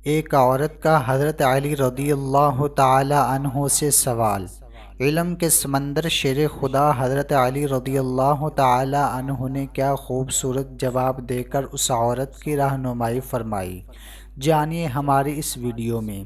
ایک عورت کا حضرت علی رضی اللہ تعالی عنہ سے سوال۔ علم کے سمندر شیر خدا حضرت علی رضی اللہ تعالی عنہ نے کیا خوبصورت جواب دے کر اس عورت کی رہنمائی فرمائی، جانیے ہماری اس ویڈیو میں۔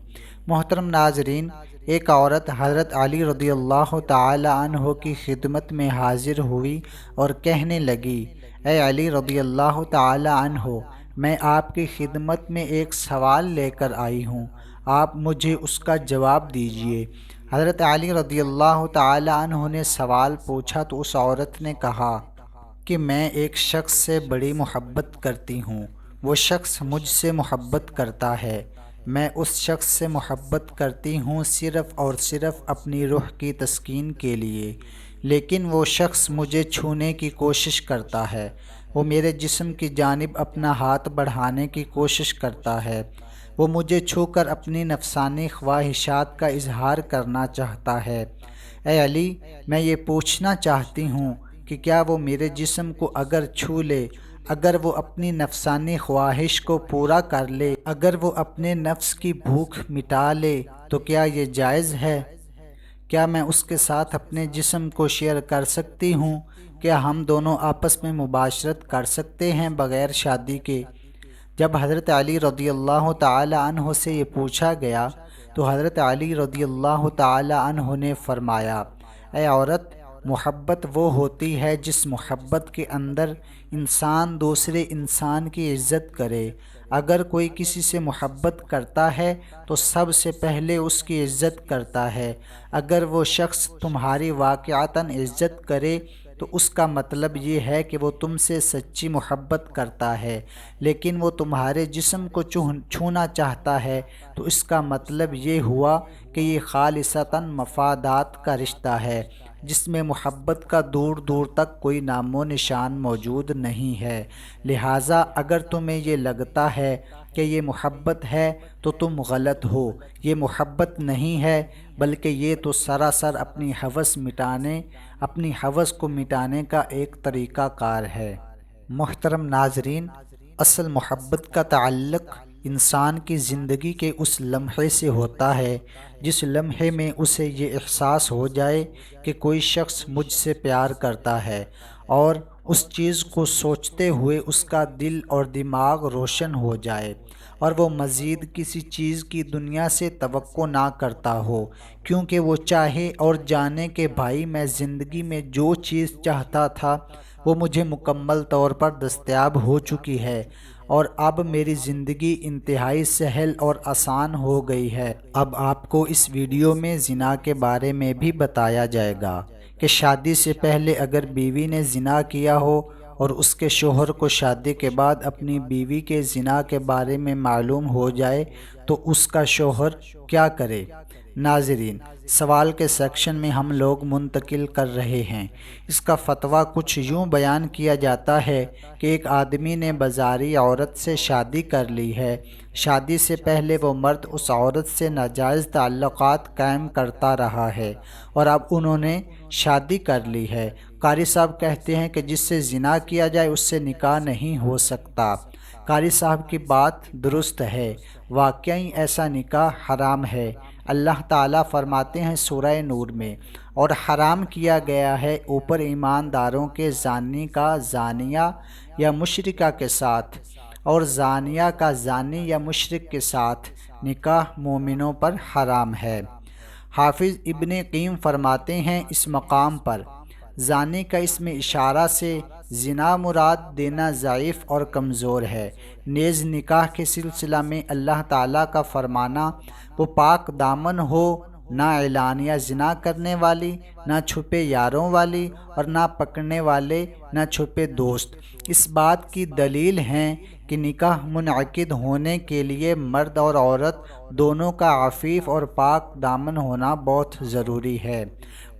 محترم ناظرین، ایک عورت حضرت علی رضی اللہ تعالی عنہ کی خدمت میں حاضر ہوئی اور کہنے لگی، اے علی رضی اللہ تعالی عنہ، میں آپ کی خدمت میں ایک سوال لے کر آئی ہوں، آپ مجھے اس کا جواب دیجیے۔ حضرت علی رضی اللہ تعالی عنہ نے سوال پوچھا تو اس عورت نے کہا کہ میں ایک شخص سے بڑی محبت کرتی ہوں، وہ شخص مجھ سے محبت کرتا ہے، میں اس شخص سے محبت کرتی ہوں صرف اور صرف اپنی روح کی تسکین کے لیے، لیکن وہ شخص مجھے چھونے کی کوشش کرتا ہے، وہ میرے جسم کی جانب اپنا ہاتھ بڑھانے کی کوشش کرتا ہے، وہ مجھے چھو کر اپنی نفسانی خواہشات کا اظہار کرنا چاہتا ہے۔ اے علی، میں یہ پوچھنا چاہتی ہوں کہ کیا وہ میرے جسم کو اگر چھو لے، اگر وہ اپنی نفسانی خواہش کو پورا کر لے، اگر وہ اپنے نفس کی بھوک مٹا لے تو کیا یہ جائز ہے؟ کیا میں اس کے ساتھ اپنے جسم کو شیئر کر سکتی ہوں؟ کیا ہم دونوں آپس میں مباشرت کر سکتے ہیں بغیر شادی کے؟ جب حضرت علی رضی اللہ تعالی عنہ سے یہ پوچھا گیا تو حضرت علی رضی اللہ تعالی عنہ نے فرمایا، اے عورت، محبت وہ ہوتی ہے جس محبت کے اندر انسان دوسرے انسان کی عزت کرے۔ اگر کوئی کسی سے محبت کرتا ہے تو سب سے پہلے اس کی عزت کرتا ہے۔ اگر وہ شخص تمہاری واقعتاً عزت کرے تو اس کا مطلب یہ ہے کہ وہ تم سے سچی محبت کرتا ہے، لیکن وہ تمہارے جسم کو چھونا چاہتا ہے تو اس کا مطلب یہ ہوا کہ یہ خالصتاً مفادات کا رشتہ ہے، جس میں محبت کا دور دور تک کوئی نام و نشان موجود نہیں ہے۔ لہٰذا اگر تمہیں یہ لگتا ہے کہ یہ محبت ہے تو تم غلط ہو، یہ محبت نہیں ہے بلکہ یہ تو سراسر اپنی ہوس کو مٹانے کا ایک طریقہ کار ہے۔ محترم ناظرین، اصل محبت کا تعلق انسان کی زندگی کے اس لمحے سے ہوتا ہے جس لمحے میں اسے یہ احساس ہو جائے کہ کوئی شخص مجھ سے پیار کرتا ہے، اور اس چیز کو سوچتے ہوئے اس کا دل اور دماغ روشن ہو جائے اور وہ مزید کسی چیز کی دنیا سے توقع نہ کرتا ہو، کیونکہ وہ چاہے اور جانے کہ بھائی میں زندگی میں جو چیز چاہتا تھا وہ مجھے مکمل طور پر دستیاب ہو چکی ہے، اور اب میری زندگی انتہائی سہل اور آسان ہو گئی ہے۔ اب آپ کو اس ویڈیو میں زنا کے بارے میں بھی بتایا جائے گا کہ شادی سے پہلے اگر بیوی نے زنا کیا ہو اور اس کے شوہر کو شادی کے بعد اپنی بیوی کے زنا کے بارے میں معلوم ہو جائے تو اس کا شوہر کیا کرے؟ ناظرین، سوال کے سیکشن میں ہم لوگ منتقل کر رہے ہیں۔ اس کا فتویٰ کچھ یوں بیان کیا جاتا ہے کہ ایک آدمی نے بازاری عورت سے شادی کر لی ہے۔ شادی سے پہلے وہ مرد اس عورت سے ناجائز تعلقات قائم کرتا رہا ہے اور اب انہوں نے شادی کر لی ہے۔ قاری صاحب کہتے ہیں کہ جس سے زنا کیا جائے اس سے نکاح نہیں ہو سکتا۔ قاری صاحب کی بات درست ہے، واقعی ایسا نکاح حرام ہے۔ اللہ تعالیٰ فرماتے ہیں سورہ نور میں، اور حرام کیا گیا ہے اوپر ایمانداروں کے زانی کا زانیہ یا مشرکہ کے ساتھ، اور زانیہ کا زانی یا مشرک کے ساتھ نکاح مومنوں پر حرام ہے۔ حافظ ابن قیم فرماتے ہیں اس مقام پر، زانی کا اسم اشارہ سے زنا مراد دینا ضعیف اور کمزور ہے۔ نیز نکاح کے سلسلہ میں اللہ تعالیٰ کا فرمانا، وہ پاک دامن ہو، نہ اعلانیہ زنا کرنے والی، نہ چھپے یاروں والی، اور نہ پکڑنے والے، نہ چھپے دوست، اس بات کی دلیل ہیں کہ نکاح منعقد ہونے کے لیے مرد اور عورت دونوں کا عفیف اور پاک دامن ہونا بہت ضروری ہے۔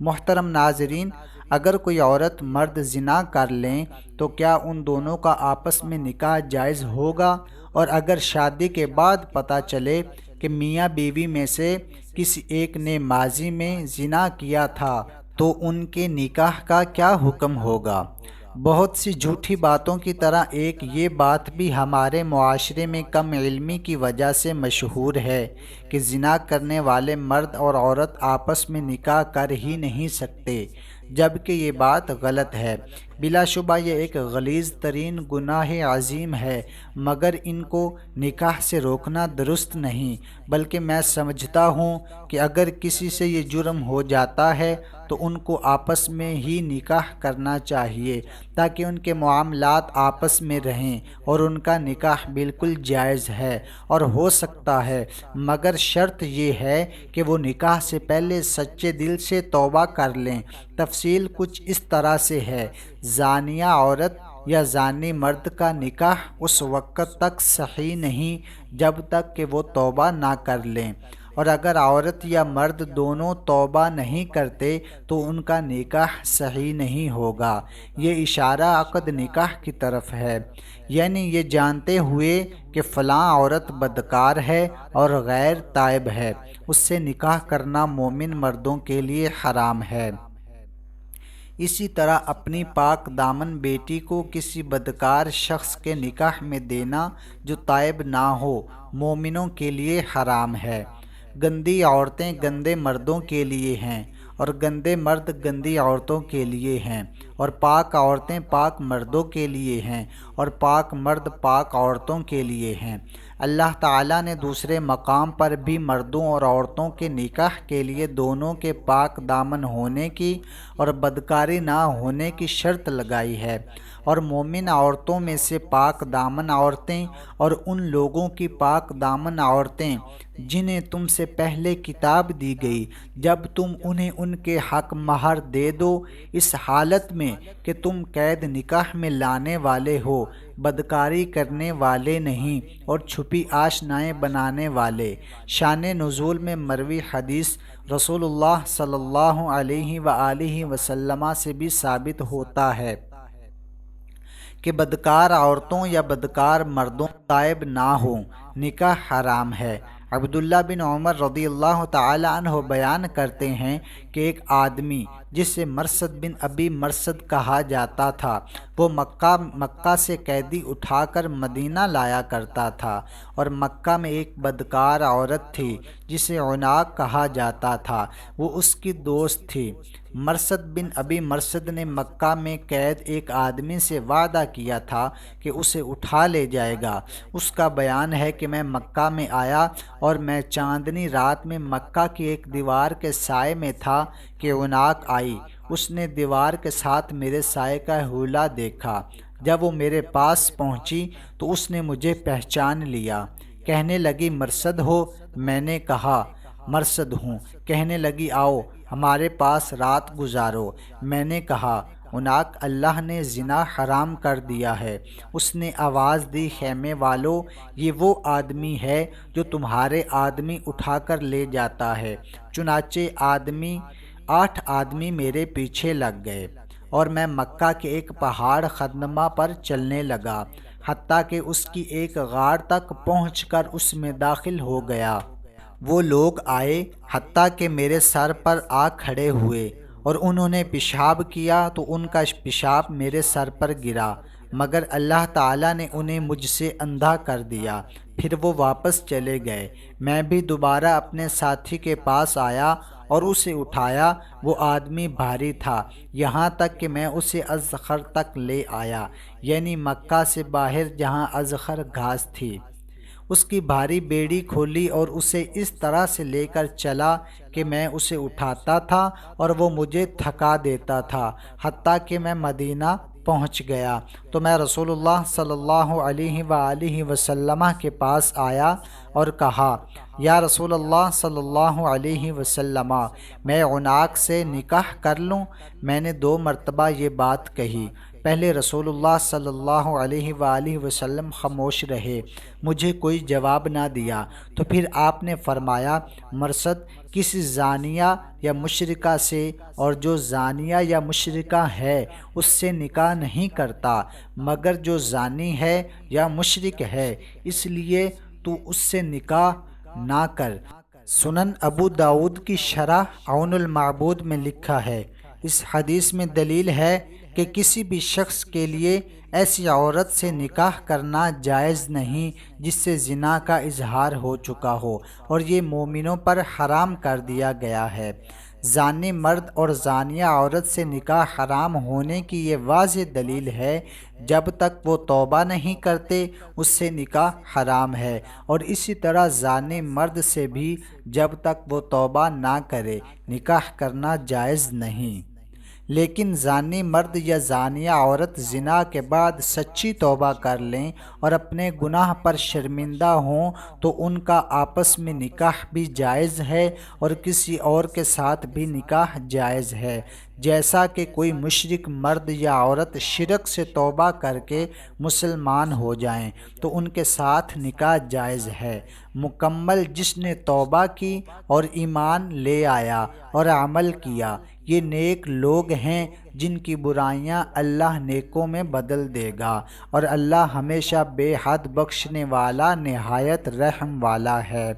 محترم ناظرین، اگر کوئی عورت مرد زنا کر لیں تو کیا ان دونوں کا آپس میں نکاح جائز ہوگا؟ اور اگر شادی کے بعد پتہ چلے کہ میاں بیوی میں سے کسی ایک نے ماضی میں زنا کیا تھا تو ان کے نکاح کا کیا حکم ہوگا؟ بہت سی جھوٹی باتوں کی طرح ایک یہ بات بھی ہمارے معاشرے میں کم علمی کی وجہ سے مشہور ہے کہ زنا کرنے والے مرد اور عورت آپس میں نکاح کر ہی نہیں سکتے، جبکہ یہ بات غلط ہے۔ بلا شبہ یہ ایک غلیظ ترین گناہ عظیم ہے، مگر ان کو نکاح سے روکنا درست نہیں، بلکہ میں سمجھتا ہوں کہ اگر کسی سے یہ جرم ہو جاتا ہے تو ان کو آپس میں ہی نکاح کرنا چاہیے تاکہ ان کے معاملات آپس میں رہیں، اور ان کا نکاح بالکل جائز ہے اور ہو سکتا ہے، مگر شرط یہ ہے کہ وہ نکاح سے پہلے سچے دل سے توبہ کر لیں۔ تفصیل کچھ اس طرح سے ہے: زانیہ عورت یا زانی مرد کا نکاح اس وقت تک صحیح نہیں جب تک کہ وہ توبہ نہ کر لیں، اور اگر عورت یا مرد دونوں توبہ نہیں کرتے تو ان کا نکاح صحیح نہیں ہوگا۔ یہ اشارہ عقد نکاح کی طرف ہے، یعنی یہ جانتے ہوئے کہ فلاں عورت بدکار ہے اور غیر تائب ہے، اس سے نکاح کرنا مومن مردوں کے لیے حرام ہے۔ اسی طرح اپنی پاک دامن بیٹی کو کسی بدکار شخص کے نکاح میں دینا جو تائب نہ ہو، مومنوں کے لیے حرام ہے۔ گندی عورتیں گندے مردوں کے لیے ہیں، اور گندے مرد گندی عورتوں کے لیے ہیں، اور پاک عورتیں پاک مردوں کے لیے ہیں، اور پاک مرد پاک عورتوں کے لیے ہیں۔ اللہ تعالیٰ نے دوسرے مقام پر بھی مردوں اور عورتوں کے نکاح کے لیے دونوں کے پاک دامن ہونے کی اور بدکاری نہ ہونے کی شرط لگائی ہے، اور مومن عورتوں میں سے پاک دامن عورتیں اور ان لوگوں کی پاک دامن عورتیں جنہیں تم سے پہلے کتاب دی گئی، جب تم انہیں ان کے حق مہر دے دو، اس حالت میں کہ تم قید نکاح میں لانے والے ہو، بدکاری کرنے والے نہیں اور چھپی آشنائیں بنانے والے۔ شان نزول میں مروی حدیث رسول اللہ صلی اللہ علیہ وآلہ وسلم سے بھی ثابت ہوتا ہے کہ بدکار عورتوں یا بدکار مردوں تائب نہ ہوں، نکاح حرام ہے۔ عبداللہ بن عمر رضی اللہ تعالی عنہ بیان کرتے ہیں کہ ایک آدمی جسے مرثد بن ابی مرثد کہا جاتا تھا، وہ مکہ سے قیدی اٹھا کر مدینہ لایا کرتا تھا، اور مکہ میں ایک بدکار عورت تھی جسے عناق کہا جاتا تھا، وہ اس کی دوست تھی۔ مرثد بن ابی مرثد نے مکہ میں قید ایک آدمی سے وعدہ کیا تھا کہ اسے اٹھا لے جائے گا۔ اس کا بیان ہے کہ میں مکہ میں آیا اور میں چاندنی رات میں مکہ کی ایک دیوار کے سائے میں تھا کہ عناق آئی، اس نے دیوار کے ساتھ میرے سائے کا حولہ دیکھا۔ جب وہ میرے پاس پہنچی تو اس نے مجھے پہچان لیا، کہنے لگی مرثد ہو؟ میں نے کہا مرثد ہوں۔ کہنے لگی آؤ ہمارے پاس رات گزارو۔ میں نے کہا عناق اللہ نے زنا حرام کر دیا ہے۔ اس نے آواز دی خیمے والو، یہ وہ آدمی ہے جو تمہارے آدمی اٹھا کر لے جاتا ہے۔ چنانچہ 8 آدمی میرے پیچھے لگ گئے، اور میں مکہ کے ایک پہاڑ خندمہ پر چلنے لگا، حتیٰ کہ اس کی ایک غار تک پہنچ کر اس میں داخل ہو گیا۔ وہ لوگ آئے حتیٰ کہ میرے سر پر آ کھڑے ہوئے، اور انہوں نے پیشاب کیا تو ان کا پیشاب میرے سر پر گرا، مگر اللہ تعالیٰ نے انہیں مجھ سے اندھا کر دیا۔ پھر وہ واپس چلے گئے۔ میں بھی دوبارہ اپنے ساتھی کے پاس آیا اور اسے اٹھایا۔ وہ آدمی بھاری تھا، یہاں تک کہ میں اسے ازخر تک لے آیا، یعنی مکہ سے باہر جہاں ازخر گھاس تھی۔ اس کی بھاری بیڑی کھولی اور اسے اس طرح سے لے کر چلا کہ میں اسے اٹھاتا تھا اور وہ مجھے تھکا دیتا تھا، حتیٰ کہ میں مدینہ پہنچ گیا تو میں رسول اللہ صلی اللہ علیہ وآلہ وسلم کے پاس آیا اور کہا یا رسول اللہ صلی اللہ علیہ وسلم، میں عناق سے نکاح کر لوں؟ میں نے 2 مرتبہ یہ بات کہی۔ پہلے رسول اللہ صلی اللہ علیہ وآلہ وسلم خاموش رہے، مجھے کوئی جواب نہ دیا، تو پھر آپ نے فرمایا مرثد کسی زانیہ یا مشرکہ سے، اور جو زانیہ یا مشرکہ ہے اس سے نکاح نہیں کرتا مگر جو زانی ہے یا مشرک ہے، اس لیے تو اس سے نکاح نہ کر۔ سنن ابو داؤد کی شرح عون المعبود میں لکھا ہے، اس حدیث میں دلیل ہے کہ کسی بھی شخص کے لیے ایسی عورت سے نکاح کرنا جائز نہیں جس سے زنا کا اظہار ہو چکا ہو، اور یہ مومنوں پر حرام کر دیا گیا ہے۔ زانی مرد اور زانیہ عورت سے نکاح حرام ہونے کی یہ واضح دلیل ہے، جب تک وہ توبہ نہیں کرتے اس سے نکاح حرام ہے، اور اسی طرح زانی مرد سے بھی جب تک وہ توبہ نہ کرے نکاح کرنا جائز نہیں۔ لیکن زانی مرد یا زانیہ عورت زنا کے بعد سچی توبہ کر لیں اور اپنے گناہ پر شرمندہ ہوں تو ان کا آپس میں نکاح بھی جائز ہے اور کسی اور کے ساتھ بھی نکاح جائز ہے۔ جیسا کہ کوئی مشرک مرد یا عورت شرک سے توبہ کر کے مسلمان ہو جائیں تو ان کے ساتھ نکاح جائز ہے۔ مکمل جس نے توبہ کی اور ایمان لے آیا اور عمل کیا، یہ نیک لوگ ہیں جن کی برائیاں اللہ نیکوں میں بدل دے گا، اور اللہ ہمیشہ بے حد بخشنے والا نہایت رحم والا ہے۔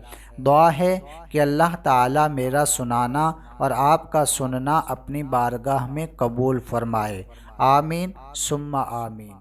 دعا ہے کہ اللہ تعالیٰ میرا سنانا اور آپ کا سننا اپنی بارگاہ میں قبول فرمائے۔ آمین ثم آمین۔